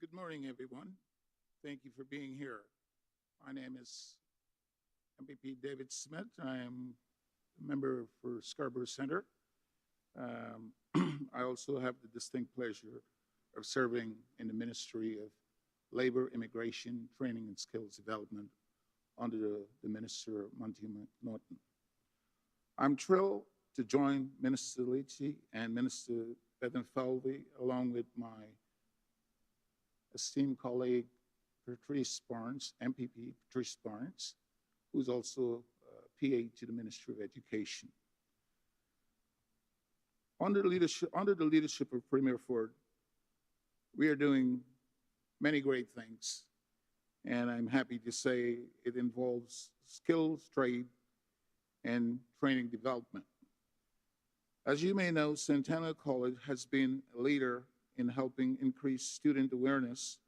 Good morning, everyone. Thank you for being here. My name is MPP David Smith. I am a member for Scarborough Centre. I also have the distinct pleasure of serving in the Ministry of Labour, Immigration, Training and Skills Development under the Minister, Monty McNaughton. I'm thrilled to join Minister Lecce and Minister Bethlenfalvy, along with my esteemed colleague Patrice Barnes, MPP Patrice Barnes, who's also PA to the Ministry of Education. Under the leadership of Premier Ford, we are doing many great things, and I'm happy to say it involves skills, trade, and training development. As you may know, Centennial College has been a leader in helping increase student awareness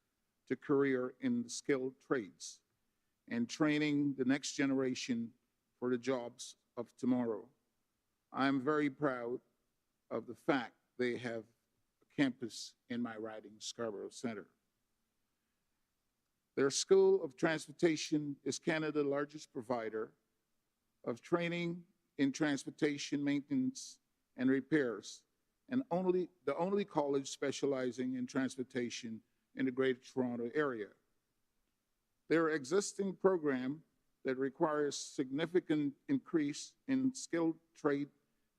to career in the skilled trades and training the next generation for the jobs of tomorrow. I'm very proud of the fact they have a campus in my riding, Scarborough Centre. Their School of Transportation is Canada's largest provider of training in transportation maintenance and repairs, and the only college specializing in transportation in the Greater Toronto Area. Their existing program that requires significant increase in skilled trade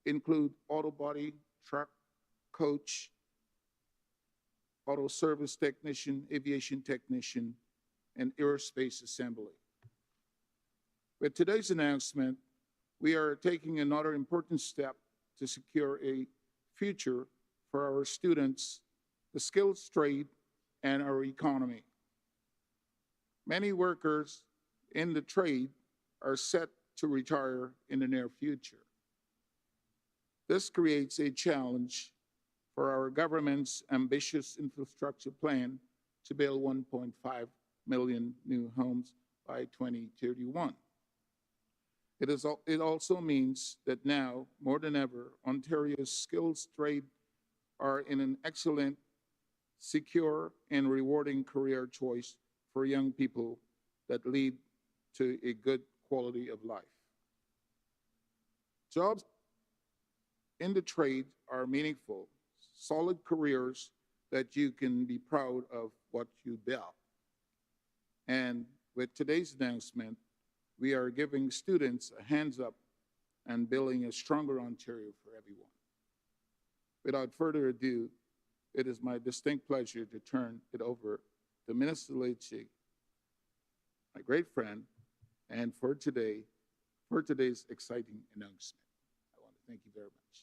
include auto body, truck, coach, auto service technician, aviation technician, and aerospace assembly. With today's announcement, we are taking another important step to secure a future for our students, the skills trade, and our economy. Many workers in the trade are set to retire in the near future. This creates a challenge for our government's ambitious infrastructure plan to build 1.5 million new homes by 2031. It also means that now, more than ever, Ontario's skills trade are in an excellent, secure, and rewarding career choice for young people that lead to a good quality of life. Jobs in the trade are meaningful, solid careers that you can be proud of what you built. And with today's announcement, we are giving students a hands up and building a stronger Ontario for everyone. Without further ado, it is my distinct pleasure to turn it over to Minister Lecce, my great friend, and for today's exciting announcement. I want to thank you very much.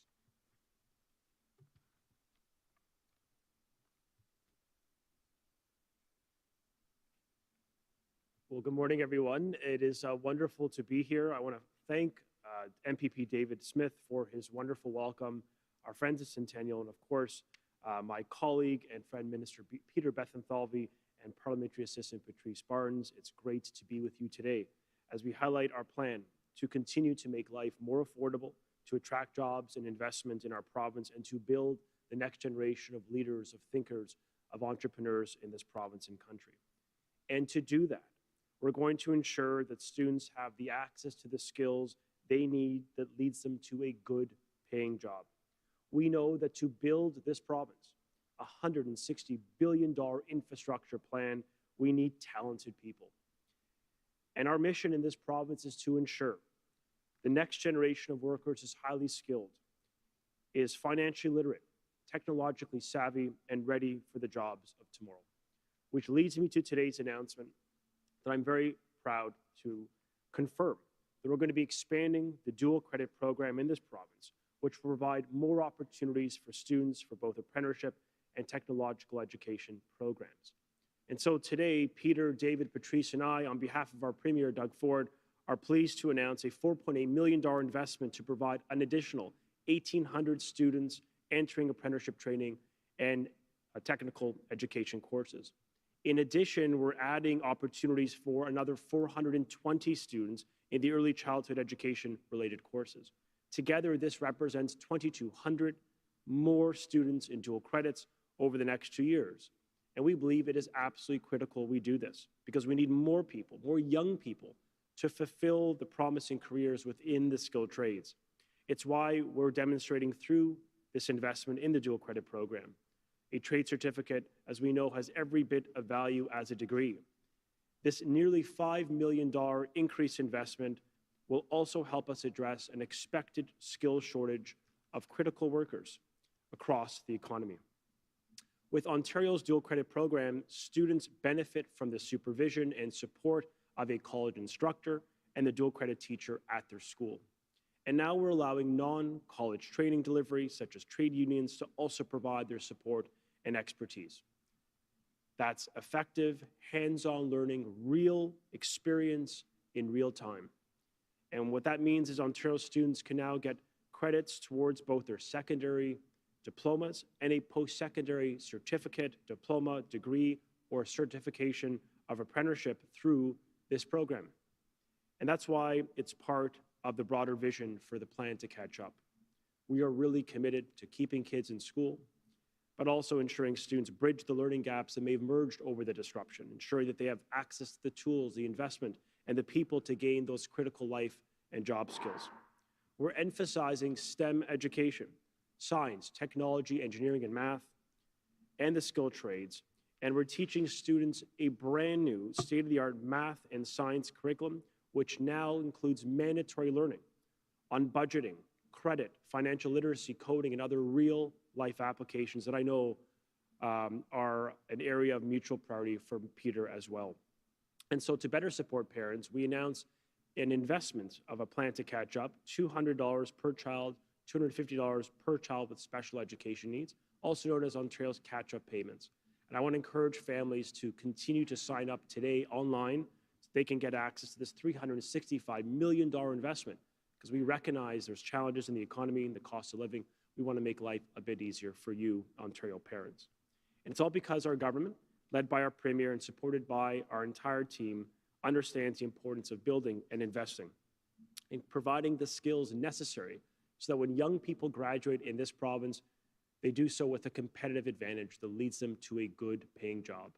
Well, good morning, everyone. It is wonderful to be here. I want to thank MPP David Smith for his wonderful welcome, our friends at Centennial, and of course, my colleague and friend, Minister Peter Bethlenfalvy, and Parliamentary Assistant Patrice Barnes. It's great to be with you today as we highlight our plan to continue to make life more affordable, to attract jobs and investment in our province, and to build the next generation of leaders, of thinkers, of entrepreneurs in this province and country. And to do that, we're going to ensure that students have the access to the skills they need that leads them to a good paying job. We know that to build this province, a $160 billion infrastructure plan, we need talented people. And our mission in this province is to ensure the next generation of workers is highly skilled, is financially literate, technologically savvy, and ready for the jobs of tomorrow. Which leads me to today's announcement that I'm very proud to confirm that we're going to be expanding the dual credit program in this province, which will provide more opportunities for students for both apprenticeship and technological education programs. And so today, Peter, David, Patrice, and I, on behalf of our Premier, Doug Ford, are pleased to announce a $4.8 million investment to provide an additional 1,800 students entering apprenticeship training and technical education courses. In addition, we're adding opportunities for another 420 students in the early childhood education-related courses. Together, this represents 2,200 more students in dual credits over the next 2 years. And we believe it is absolutely critical we do this because we need more people, more young people, to fulfill the promising careers within the skilled trades. It's why we're demonstrating through this investment in the dual credit program. A trade certificate, as we know, has every bit of value as a degree. This nearly $5 million increased investment will also help us address an expected skill shortage of critical workers across the economy. With Ontario's dual credit program, students benefit from the supervision and support of a college instructor and the dual credit teacher at their school. And now we're allowing non-college training delivery, such as trade unions, to also provide their support and expertise. That's effective, hands-on learning, real experience in real time. And what that means is Ontario students can now get credits towards both their secondary diplomas and a post-secondary certificate, diploma, degree, or certification of apprenticeship through this program. And that's why it's part of the broader vision for the plan to catch up. We are really committed to keeping kids in school, but also ensuring students bridge the learning gaps that may have emerged over the disruption, ensuring that they have access to the tools, the investment, and the people to gain those critical life and job skills. We're emphasizing STEM education, science, technology, engineering, and math, and the skilled trades, and we're teaching students a brand new state-of-the-art math and science curriculum, which now includes mandatory learning on budgeting, credit, financial literacy, coding, and other real-life applications that I know are an area of mutual priority for Peter as well. And so to better support parents, we announced an investment of a plan to catch up, $200 per child, $250 per child with special education needs, also known as Ontario's catch-up payments. And I want to encourage families to continue to sign up today online so they can get access to this $365 million investment, because we recognize there's challenges in the economy and the cost of living. We want to make life a bit easier for you, Ontario parents. And it's all because our government, led by our Premier and supported by our entire team, understands the importance of building and investing and providing the skills necessary so that when young people graduate in this province, they do so with a competitive advantage that leads them to a good paying job.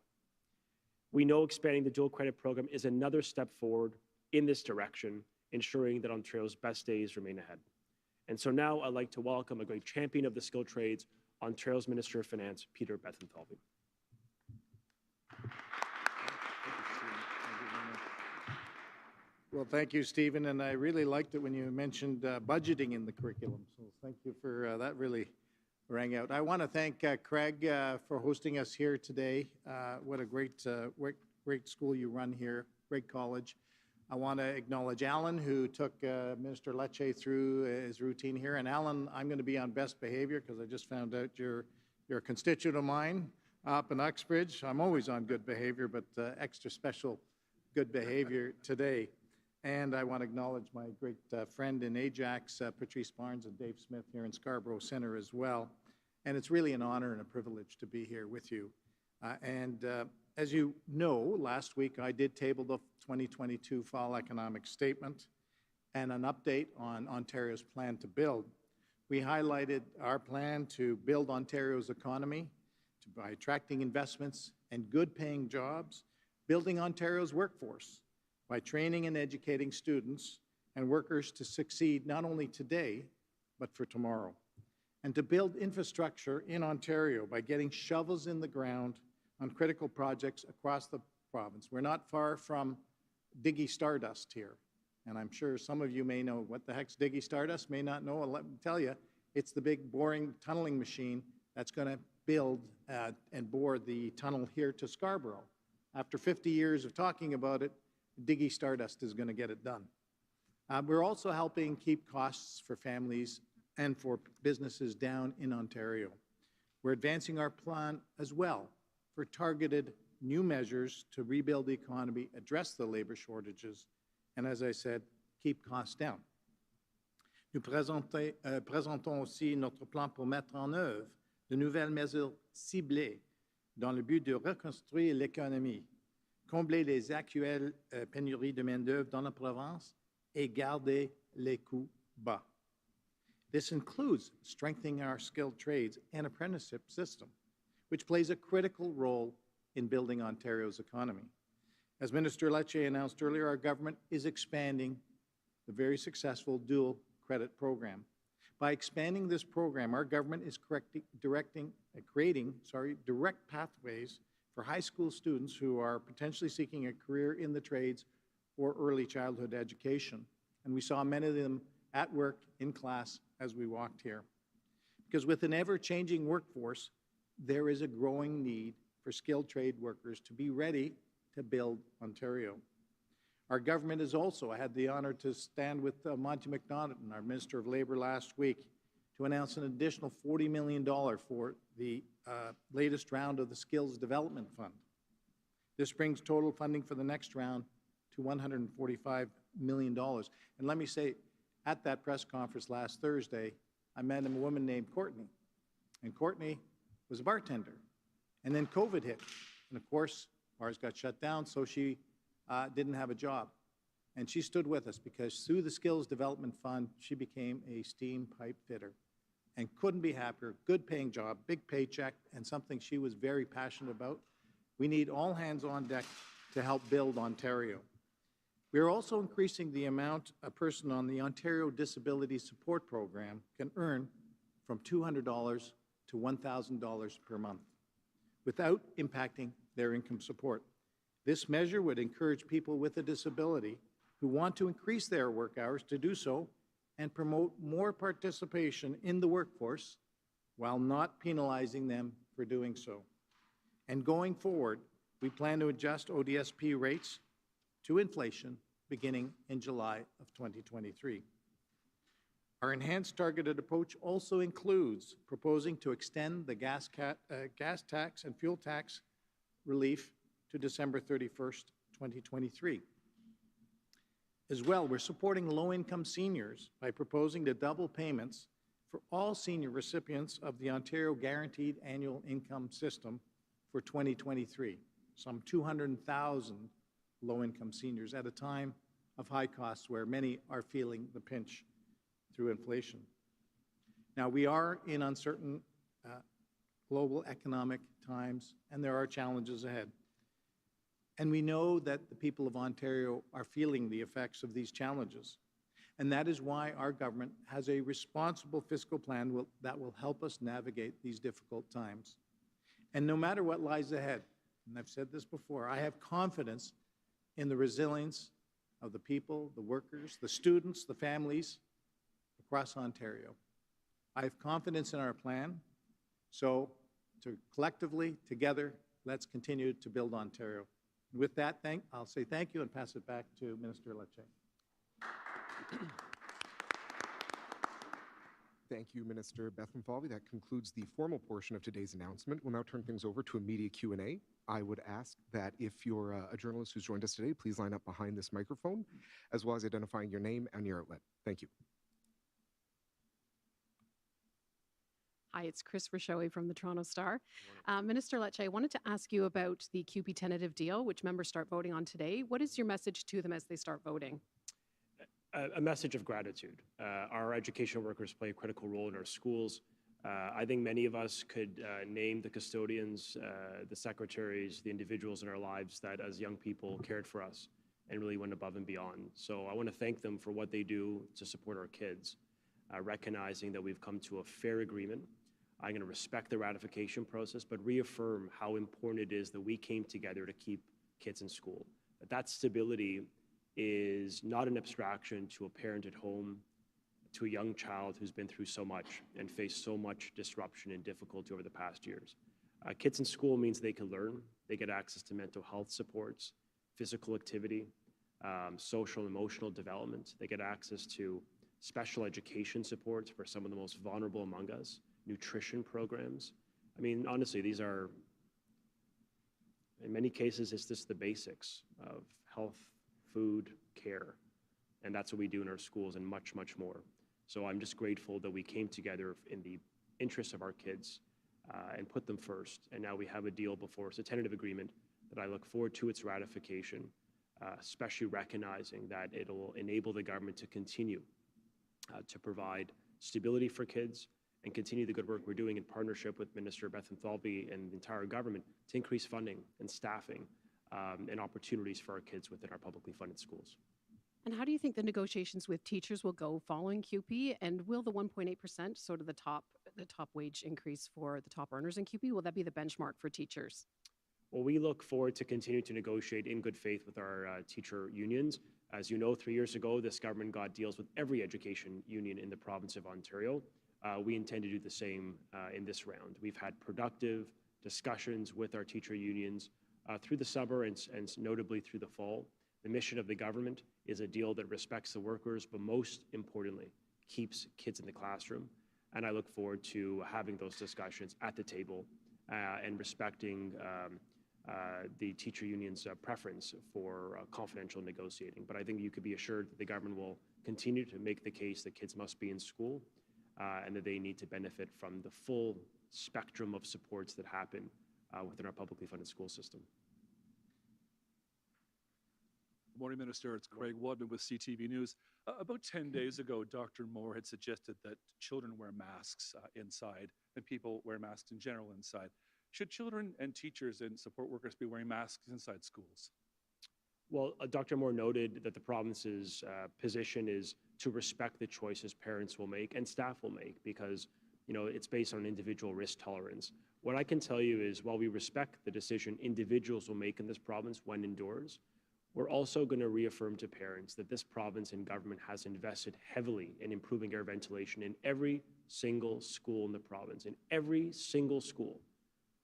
We know expanding the dual credit program is another step forward in this direction, ensuring that Ontario's best days remain ahead. And so now I'd like to welcome a great champion of the skilled trades, Ontario's Minister of Finance, Peter Bethlenfalvy. Well, thank you, Stephen, and I really liked it when you mentioned budgeting in the curriculum, so thank you for that. Really rang out. I want to thank Craig for hosting us here today. What a great school you run here, great college. I want to acknowledge Alan, who took Minister Lecce through his routine here. And Alan, I'm going to be on best behavior because I just found out you're a constituent of mine up in Uxbridge. I'm always on good behavior, but extra special good behavior today. And I want to acknowledge my great friend in Ajax, Patrice Barnes, and Dave Smith here in Scarborough Centre as well. And it's really an honor and a privilege to be here with you. As you know, last week I did table the 2022 Fall Economic Statement and an update on Ontario's plan to build. We highlighted our plan to build Ontario's economy by attracting investments and good-paying jobs, building Ontario's workforce, by training and educating students and workers to succeed not only today, but for tomorrow. And to build infrastructure in Ontario by getting shovels in the ground on critical projects across the province. We're not far from Diggy Stardust here. And I'm sure some of you may know what the heck's Diggy Stardust, may not know. Well, let me tell you, it's the big boring tunneling machine that's going to build and bore the tunnel here to Scarborough. After 50 years of talking about it, Diggy Stardust is going to get it done. We're also helping keep costs for families and for businesses down in Ontario. We're advancing our plan as well for targeted new measures to rebuild the economy, address the labor shortages, and as I said, keep costs down. Nous présentons aussi notre plan pour mettre en œuvre de nouvelles mesures ciblées dans le but de reconstruire l'économie, combler les actuelles pénuries de main-d'œuvre dans la province et garder les coûts bas. This includes strengthening our skilled trades and apprenticeship system, which plays a critical role in building Ontario's economy. As Minister Lecce announced earlier, our government is expanding the very successful dual credit program. By expanding this program, our government is creating direct pathways for high school students who are potentially seeking a career in the trades or early childhood education. And we saw many of them at work in class as we walked here. Because with an ever-changing workforce, there is a growing need for skilled trade workers to be ready to build Ontario. Our government has also had the honor to stand with Monty McNaughton, our Minister of Labour, last week to announce an additional $40 million for the latest round of the Skills Development Fund. This brings total funding for the next round to $145 million. And let me say, at that press conference last Thursday, I met a woman named Courtney. And Courtney was a bartender. And then COVID hit. And of course, bars got shut down, so she didn't have a job. And she stood with us because through the Skills Development Fund, she became a steam pipe fitter and couldn't be happier. Good paying job, big paycheck, and something she was very passionate about. We need all hands on deck to help build Ontario. We are also increasing the amount a person on the Ontario Disability Support Program can earn from $200 to $1,000 per month without impacting their income support. This measure would encourage people with a disability who want to increase their work hours to do so and promote more participation in the workforce while not penalizing them for doing so. And going forward, we plan to adjust ODSP rates to inflation beginning in July of 2023. Our enhanced targeted approach also includes proposing to extend the gas tax and fuel tax relief to December 31st, 2023. As well, we're supporting low-income seniors by proposing to double payments for all senior recipients of the Ontario Guaranteed Annual Income System for 2023, some 200,000 low-income seniors at a time of high costs where many are feeling the pinch through inflation. Now, we are in uncertain global economic times, and there are challenges ahead. And we know that the people of Ontario are feeling the effects of these challenges. And that is why our government has a responsible fiscal plan that will help us navigate these difficult times. And no matter what lies ahead, and I've said this before, I have confidence in the resilience of the people, the workers, the students, the families across Ontario. I have confidence in our plan, so collectively, together, let's continue to build Ontario. And with that, I'll say thank you and pass it back to Minister Lecce. Thank you, Minister Bethlenfalvy. That concludes the formal portion of today's announcement. We'll now turn things over to a media Q&A. I would ask that if you're a journalist who's joined us today, please line up behind this microphone, as well as identifying your name and your outlet. Thank you. Hi, it's Chris Rashoe from the Toronto Star. Minister Lecce, I wanted to ask you about the QP tentative deal, which members start voting on today. What is your message to them as they start voting? A message of gratitude. Our education workers play a critical role in our schools. I think many of us could name the custodians, the secretaries, the individuals in our lives that as young people cared for us and really went above and beyond. So I want to thank them for what they do to support our kids, recognizing that we've come to a fair agreement. I'm going to respect the ratification process, but reaffirm how important it is that we came together to keep kids in school. That stability is not an abstraction to a parent at home, to a young child who's been through so much and faced so much disruption and difficulty over the past years. Kids in school means they can learn, they get access to mental health supports, physical activity, social and emotional development. They get access to special education supports for some of the most vulnerable among us, nutrition programs. I mean, honestly, these are, in many cases, it's just the basics of health, food, care. And that's what we do in our schools and much, much more. So I'm just grateful that we came together in the interests of our kids and put them first. And now we have a deal before us, a tentative agreement that I look forward to its ratification, especially recognizing that it'll enable the government to continue to provide stability for kids and continue the good work we're doing in partnership with Minister Bethlenfalvy and the entire government to increase funding and staffing and opportunities for our kids within our publicly funded schools. And how do you think the negotiations with teachers will go following QP? And will the 1.8%, sort of the top wage increase for the top earners in QP, will that be the benchmark for teachers? Well, we look forward to continue to negotiate in good faith with our teacher unions. As you know, 3 years ago, this government got deals with every education union in the province of Ontario. We intend to do the same in this round. We've had productive discussions with our teacher unions through the summer and notably through the fall. The mission of the government is a deal that respects the workers, but most importantly, keeps kids in the classroom. And I look forward to having those discussions at the table and respecting the teacher union's preference for confidential negotiating. But I think you could be assured that the government will continue to make the case that kids must be in school and that they need to benefit from the full spectrum of supports that happen within our publicly funded school system. Good morning, Minister. It's Craig Wadman with CTV News. About 10 days ago, Dr. Moore had suggested that children wear masks inside and people wear masks in general inside. Should children and teachers and support workers be wearing masks inside schools? Well, Dr. Moore noted that the province's position is to respect the choices parents will make and staff will make because, you know, it's based on individual risk tolerance. What I can tell you is while we respect the decision individuals will make in this province when indoors, we're also going to reaffirm to parents that this province and government has invested heavily in improving air ventilation in every single school in the province, in every single school,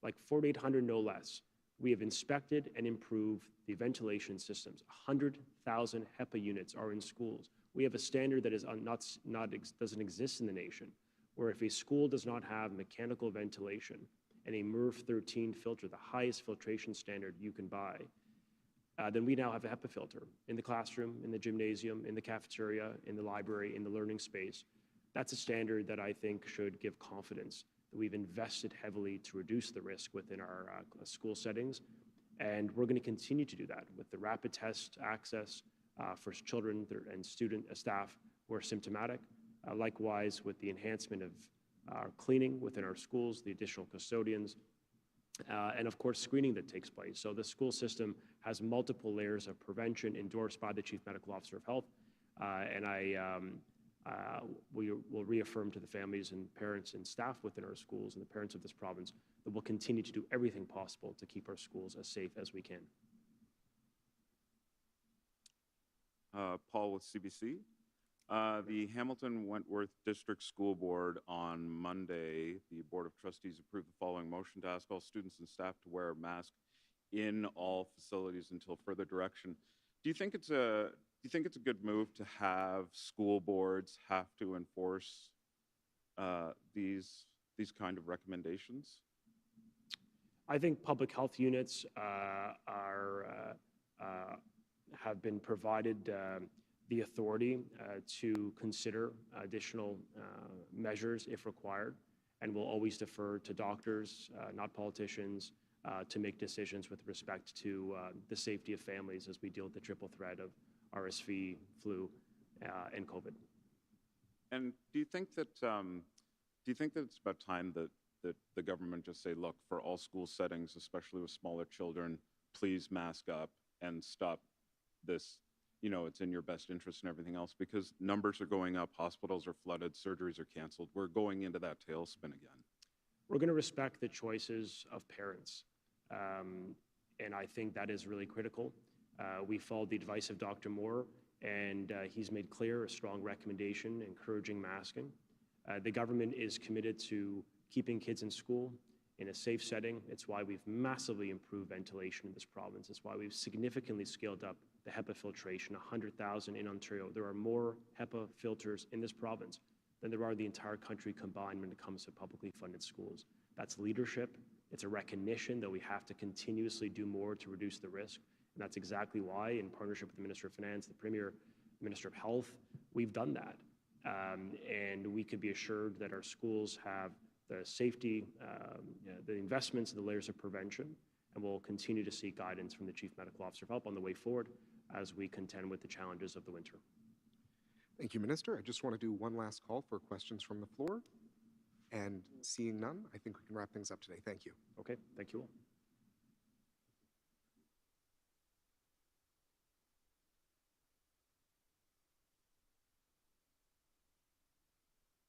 like 4,800 no less. We have inspected and improved the ventilation systems. 100,000 HEPA units are in schools. We have a standard that is doesn't exist in the nation, where if a school does not have mechanical ventilation and a MERV 13 filter, the highest filtration standard you can buy, then we now have a HEPA filter in the classroom, in the gymnasium, in the cafeteria, in the library, in the learning space. That's a standard that I think should give confidence that we've invested heavily to reduce the risk within our school settings. And we're going to continue to do that with the rapid test access for children and staff who are symptomatic. Likewise, with the enhancement of cleaning within our schools, the additional custodians, and of course, screening that takes place. So the school system has multiple layers of prevention endorsed by the Chief Medical Officer of Health. We will reaffirm to the families and parents and staff within our schools and the parents of this province that we'll continue to do everything possible to keep our schools as safe as we can. Paul with CBC. The Hamilton Wentworth District School Board on Monday, the Board of Trustees approved the following motion to ask all students and staff to wear a mask in all facilities until further direction. Do you think it's a good move to have school boards have to enforce these kind of recommendations? I think public health units have been provided the authority to consider additional measures if required, and will always defer to doctors, not politicians, to make decisions with respect to the safety of families as we deal with the triple threat of RSV, flu, and COVID. And do you think that it's about time that the government just say, look, for all school settings, especially with smaller children, please mask up and stop this? You know, it's in your best interest and everything else, because numbers are going up, hospitals are flooded, surgeries are canceled. We're going into that tailspin again. We're going to respect the choices of parents, and I think that is really critical. We followed the advice of Dr. Moore, and he's made clear a strong recommendation encouraging masking. The government is committed to keeping kids in school in a safe setting. It's why we've massively improved ventilation in this province. It's why we've significantly scaled up the HEPA filtration, 100,000 in Ontario. There are more HEPA filters in this province than there are in the entire country combined when it comes to publicly funded schools. That's leadership. It's a recognition that we have to continuously do more to reduce the risk. And that's exactly why, in partnership with the Minister of Finance, the Premier, Minister of Health, we've done that. And we could be assured that our schools have the safety, the investments, and the layers of prevention, and we'll continue to seek guidance from the Chief Medical Officer of Health on the way forward as we contend with the challenges of the winter. Thank you, Minister. I just want to do one last call for questions from the floor. And seeing none, I think we can wrap things up today. Thank you. Okay, thank you all.